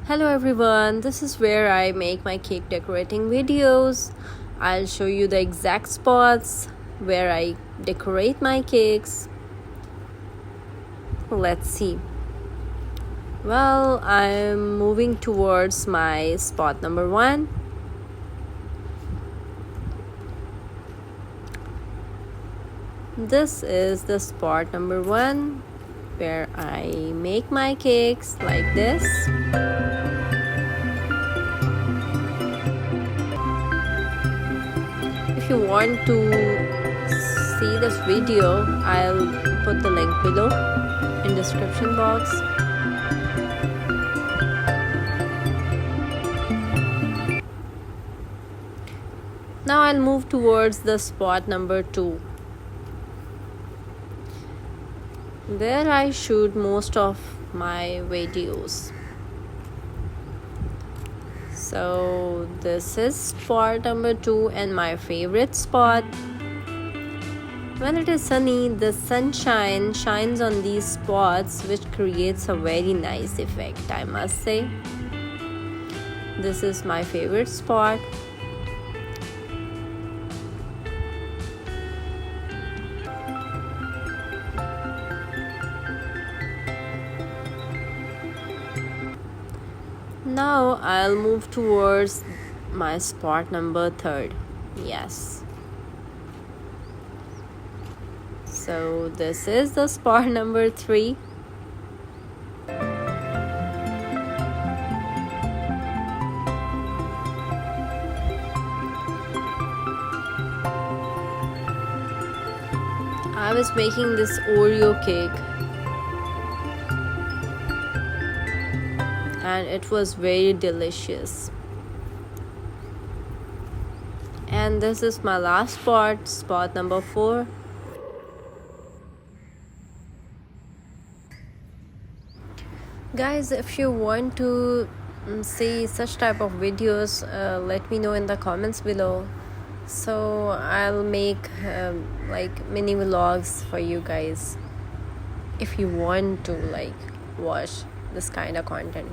Hello everyone, this is where I make my cake decorating videos. I'll show you the exact spots where I decorate my cakes. Let's see. Well, I'm moving towards my spot number 1. This is the spot number 1 where I make my cakes like this. If you want to see this video, I'll put the link below in description box. Now I'll move towards the spot number 2, where I shoot most of my videos. So this is spot number 2 and my favorite spot. When it is sunny, the sunshine shines on these spots, which creates a very nice effect, I must say. This is my favorite spot. Now I'll move towards my spot number 3. Yes. So this is the spot number 3. I was making this Oreo cake, and it was very delicious. And this is my last spot number 4. Guys, if you want to see such type of videos, let me know in the comments below, so I'll make like mini vlogs for you guys if you want to watch this kind of content.